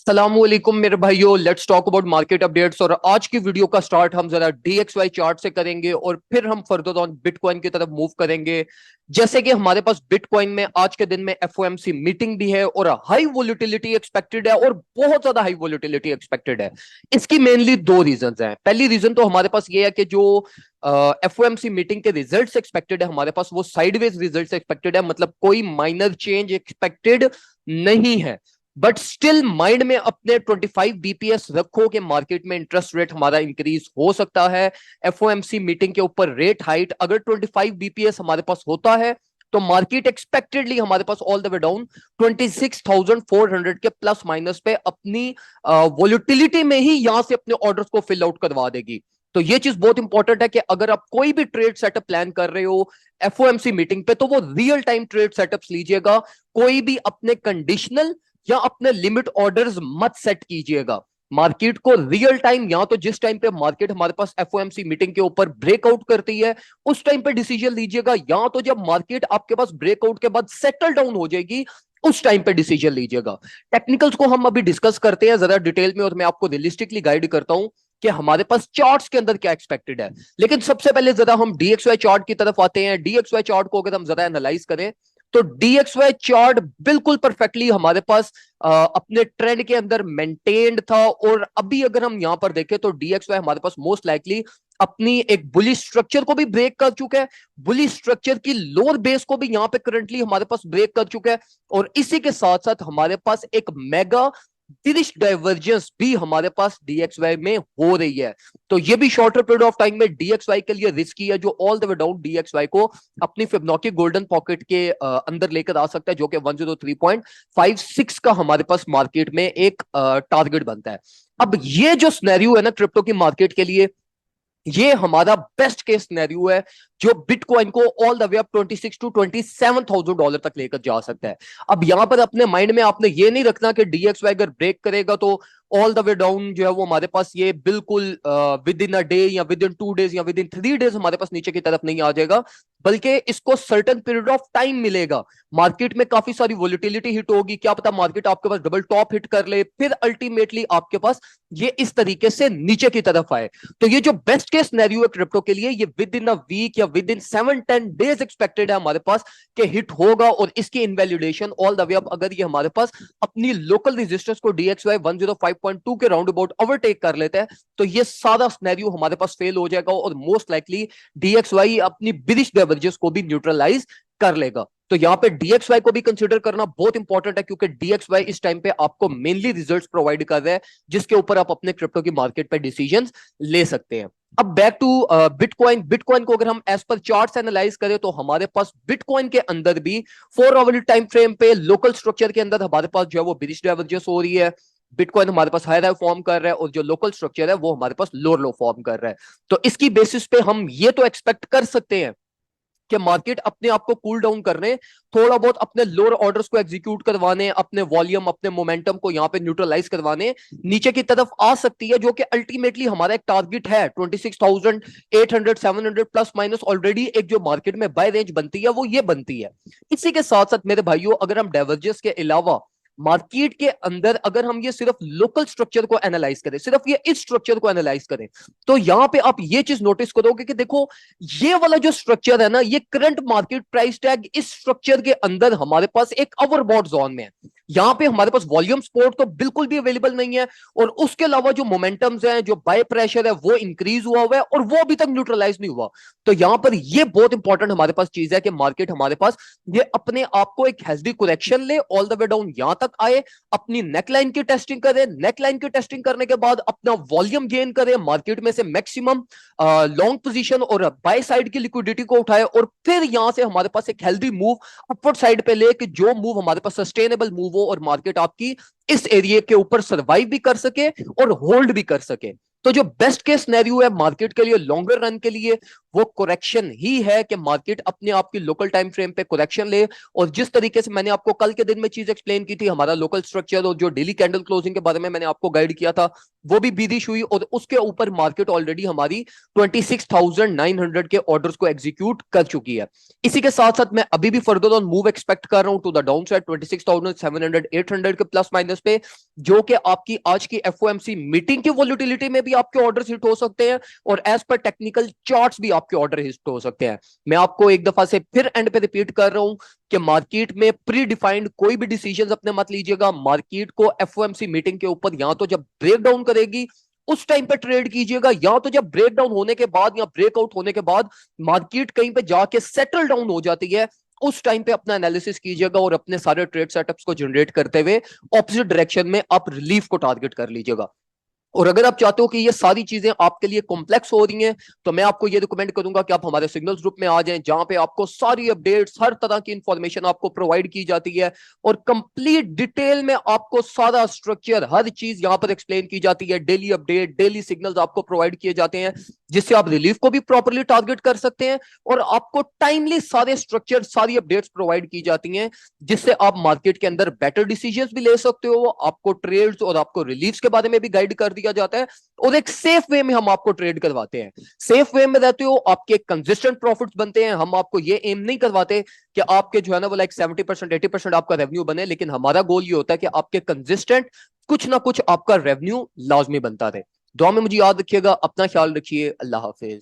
सलामुअलैकुम मेरे भाइयों, let's talk about market updates. और आज की वीडियो का स्टार्ट हम जरा डीएक्सवाई चार्ट से करेंगे और फिर हम फर्दर ऑन बिटकॉइन की तरफ मूव करेंगे। जैसे कि हमारे पास बिटकॉइन में आज के दिन में एफओएमसी मीटिंग भी है और हाई वोलेटिलिटी एक्सपेक्टेड है और बहुत ज्यादा हाई वोलेटिलिटी एक्सपेक्टेड है। इसकी मेनली दो रीजंस हैं। पहली रीजन तो हमारे पास ये है कि जो एफओएमसी मीटिंग के रिजल्ट्स एक्सपेक्टेड है हमारे पास, वो साइडवेज रिजल्ट्स एक्सपेक्टेड है, मतलब कोई माइनर चेंज एक्सपेक्टेड नहीं है। बट स्टिल माइंड में अपने 25 बीपीएस रखो कि मार्केट में इंटरेस्ट रेट हमारा इंक्रीज हो सकता है। एफओएमसी मीटिंग के ऊपर रेट हाइट अगर 25 बीपीएस हमारे पास होता है तो मार्केट एक्सपेक्टेडली हमारे पास ऑल द वे डाउन 26,400 के प्लस माइनस पे अपनी वोलेटिलिटी में ही यहां से अपने ऑर्डर्स को फिल आउट करवा देगी। तो ये चीज बहुत इंपॉर्टेंट है कि अगर आप कोई भी ट्रेड सेटअप प्लान कर रहे हो एफओएमसी मीटिंग पे, तो वो रियल टाइम ट्रेड सेटअप्स लीजिएगा। कोई भी अपने कंडीशनल या अपने लिमिट ऑर्डर्स मत सेट कीजिएगा। मार्केट को रियल टाइम, या तो जिस टाइम पे मार्केट हमारे पास एफओएमसी मीटिंग के ऊपर ब्रेकआउट करती है उस टाइम पे डिसीजन लीजिएगा, या तो जब मार्केट आपके पास ब्रेकआउट के बाद सेटल डाउन हो जाएगी उस टाइम पे डिसीजन लीजिएगा। टेक्निकल्स को हम अभी डिस्कस करते हैं जरा डिटेल में और मैं आपको रियलिस्टिकली गाइड करता हूं कि हमारे पास चार्ट्स के अंदर क्या एक्सपेक्टेड है। लेकिन सबसे पहले जरा हम डीएक्सवाई चार्ट की तरफ आते हैं। डीएक्सवाई चार्ट को अगर हम जरा एनालाइज करें तो डीएक्सवाई चार्ट बिल्कुल परफेक्टली हमारे पास अपने ट्रेंड के अंदर मेंटेन्ड था। और अभी अगर हम यहां पर देखें तो डीएक्सवाई हमारे पास मोस्ट लाइकली अपनी एक बुलिश स्ट्रक्चर को भी ब्रेक कर चुका है। बुलिश स्ट्रक्चर की लोअर बेस को भी यहां पे करंटली हमारे पास ब्रेक कर चुका है। और इसी के साथ साथ हमारे पास एक मेगा तिरिश डाइवर्जेंस भी हमारे पास डीएक्सवाई में हो रही है। तो ये भी शॉर्टर पीरियड ऑफ टाइम में डीएक्सवाई के लिए रिस्की है, जो all the way down DXY को अपनी फिबोनाची गोल्डन पॉकेट के अंदर लेकर आ सकता है, जो कि 103.56 का हमारे पास मार्केट में एक टारगेट बनता है। अब ये जो सिनेरियो है ना क्रिप्टो की मार्केट के लिए, ये हमारा बेस्ट केस सिनेरियो है जो बिटकॉइन को all the way up 26 to 27,000 तक लेकर जा सकता है। अब यहां पर अपने माइंड में आपने ये नहीं रखना कि डीएक्सवाई अगर ब्रेक करेगा तो ऑल द वे डाउन जो है वो हमारे पास ये बिल्कुल विद इन अ डे या विद इन 2 डेज या विद इन 3 डेज हमारे पास नीचे की तरफ नहीं आ जाएगा, बल्कि इसको सर्टेन पीरियड ऑफ टाइम मिलेगा। मार्केट में काफी सारी वोलेटिलिटी हिट होगी, क्या पता मार्केट आपके पास डबल टॉप हिट कर ले, फिर अल्टीमेटली आपके पास ये इस तरीके से नीचे की तरफ आए। तो ये जो बेस्ट केस सिनेरियो है क्रिप्टो के लिए, ये विद इन अ वीक या विद इन 7-10 डेज एक्सपेक्टेड है हमारे पास कि हिट होगा। और इसकी इनवैल्यूडेशन ऑल द वे अप अगर ये हमारे पास अपनी लोकल रेजिस्टेंस को डीएक्सवाई 105.2 के राउंड अबाउट ओवरटेक कर लेते हैं तो ये सारा सिनेरियो हमारे पास फेल हो जाएगा और मोस्ट लाइकली डीएक्सवाई अपनी बिरिश डाइवर्जेंस को भी न्यूट्रलाइज कर लेगा। तो यहां पे डीएक्सवाई को भी कंसीडर करना बहुत इंपॉर्टेंट है, क्योंकि डीएक्सवाई इस टाइम पे आपको मेनली रिजल्ट्स प्रोवाइड कर रहा है जिसके ऊपर आप अपने क्रिप्टो की मार्केट पे डिसीजंस ले सकते हैं। अब बैक टू बिटकॉइन। बिटकॉइन को अगर हम एज पर चार्ट्स एनालाइज करें तो हमारे पास बिटकॉइन के अंदर भी 4 आवर टाइम फ्रेम पे लोकल स्ट्रक्चर के अंदर हमारे पास जो है वो बिरिश डाइवर्जेंस हो रही है। बिटकॉइन हमारे पास हायर हाई फॉर्म कर रहा है और जो लोकल स्ट्रक्चर है वो हमारे पास लोअर लो फॉर्म कर रहा है। तो इसकी बेसिस पे हम ये तो एक्सपेक्ट कर सकते हैं कि मार्केट अपने आप को कूल डाउन करने, थोड़ा बहुत अपने लोअर ऑर्डर्स को एग्जीक्यूट करवाने, अपने वॉल्यूम अपने मोमेंटम को यहां पे न्यूट्रलाइज करवाने नीचे की तरफ आ सकती है, जो कि अल्टीमेटली हमारा एक टारगेट है 26,800 700 प्लस माइनस। ऑलरेडी एक जो मार्केट में बाय रेंज बनती है वो ये बनती है। इसी के साथ साथ मेरे भाइयों, अगर हम डाइवर्जेंस के अलावा मार्केट के अंदर अगर हम ये सिर्फ लोकल स्ट्रक्चर को एनालाइज करें, सिर्फ ये इस स्ट्रक्चर को एनालाइज करें, तो यहां पे आप ये चीज नोटिस करोगे कि देखो ये वाला जो स्ट्रक्चर है ना, ये करंट मार्केट प्राइस टैग इस स्ट्रक्चर के अंदर हमारे पास एक ओवरबॉट जोन में है। यहां पे हमारे पास वॉल्यूम सपोर्ट तो बिल्कुल भी अवेलेबल नहीं है, और उसके अलावा जो मोमेंटम्स हैं, जो बाय प्रेशर है वो इंक्रीज हुआ हुआ है और वो अभी तक न्यूट्रलाइज नहीं हुआ। तो यहां पर ये बहुत इंपॉर्टेंट हमारे पास चीज है कि मार्केट हमारे पास ये अपने आप को एक हेल्दी करेक्शन ले, ऑल द वे डाउन यहां तक आए, अपनी नेकलाइन की टेस्टिंग करे, नेकलाइन की टेस्टिंग करने के बाद अपना वॉल्यूम गेन करे, मार्केट में से मैक्सिमम लॉन्ग पोजीशन और बाय साइड की लिक्विडिटी को उठाए, और फिर यहां से हमारे पास एक हेल्दी मूव अपवर्ड साइड पे ले कि जो मूव हमारे पास सस्टेनेबल मूव हो और मार्केट आपकी इस एरिया के ऊपर सर्वाइव भी कर सके और होल्ड भी कर सके। तो जो बेस्ट केस सिनेरियो है मार्केट के लिए लॉन्गर रन के लिए, वो करेक्शन ही है कि मार्केट अपने आप की लोकल टाइम फ्रेम पे करेक्शन ले। और जिस तरीके से मैंने आपको कल के दिन में चीज एक्सप्लेन की थी, हमारा लोकल स्ट्रक्चर और जो डेली कैंडल क्लोजिंग के बारे में मैंने आपको गाइड किया था, वो भी बीदिश हुई और उसके ऊपर मार्केट ऑलरेडी हमारी 26,900 के ऑर्डर्स को एग्जीक्यूट कर चुकी है। इसी के साथ साथ मैं अभी भी फर्दर ऑन मूव एक्सपेक्ट कर रहा हूं टू द डाउन साइड 26,700 800 के प्लस माइनस पे, जो कि आपकी आज की एफओएमसी मीटिंग की वोलेटिलिटी में भी आपके ऑर्डर्स हिट हो सकते हैं और एज पर टेक्निकल चार्ट्स भी आपके ऑर्डर हिट हो सकते हैं। मैं आपको एक दफा से फिर एंड पे रिपीट कर रहा हूं कि मार्केट में प्री डिफाइंड कोई भी डिसीजन अपने मत लीजिएगा। मार्केट को एफओएमसी मीटिंग के ऊपर या तो जब ब्रेक डाउन करेगी उस टाइम पे ट्रेड कीजिएगा, या तो जब ब्रेक डाउन होने के बाद या ब्रेकआउट होने के बाद मार्केट कहीं पे जाके सेटल डाउन हो जाती है, उस टाइम पे अपना एनालिसिस कीजिएगा और अपने सारे ट्रेड सेटअप्स को जनरेट करते हुए ऑपोजिट डायरेक्शन में आप रिलीफ को टारगेट कर लीजिएगा। और अगर आप चाहते हो कि ये सारी चीजें आपके लिए कॉम्प्लेक्स हो रही हैं, तो मैं आपको ये रिकमेंड करूंगा कि आप हमारे सिग्नल्स ग्रुप में आ जाएं, जहां पे आपको सारी अपडेट्स, हर तरह की इंफॉर्मेशन आपको प्रोवाइड की जाती है और कंप्लीट डिटेल में आपको सारा स्ट्रक्चर, हर चीज यहां पर एक्सप्लेन की जाती है। डेली अपडेट, डेली सिग्नल्स आपको प्रोवाइड किए जाते हैं, जिससे आप रिलीफ को भी प्रॉपरली टारगेट कर सकते हैं और आपको टाइमली सारे स्ट्रक्चर, सारी अपडेट्स प्रोवाइड की जाती हैं, जिससे आप मार्केट के अंदर बेटर डिसीजंस भी ले सकते हो। आपको ट्रेड्स और आपको रिलीफ्स के बारे में भी गाइड कर दिया जाता है और एक सेफ वे में हम आपको ट्रेड करवाते हैं। सेफ वे में रहते हो, आपके कंसिस्टेंट प्रॉफिट्स बनते हैं। हम आपको ये एम नहीं करवाते कि आपके जो है ना वो लाइक 70% 80% आपका रेवेन्यू बने, लेकिन हमारा गोल ये होता है कि आपके कंसिस्टेंट कुछ ना कुछ आपका रेवेन्यू लाजमी बनता रहे। दुआ में मुझे याद रखिएगा, अपना ख्याल रखिए। अल्लाह हाफिज।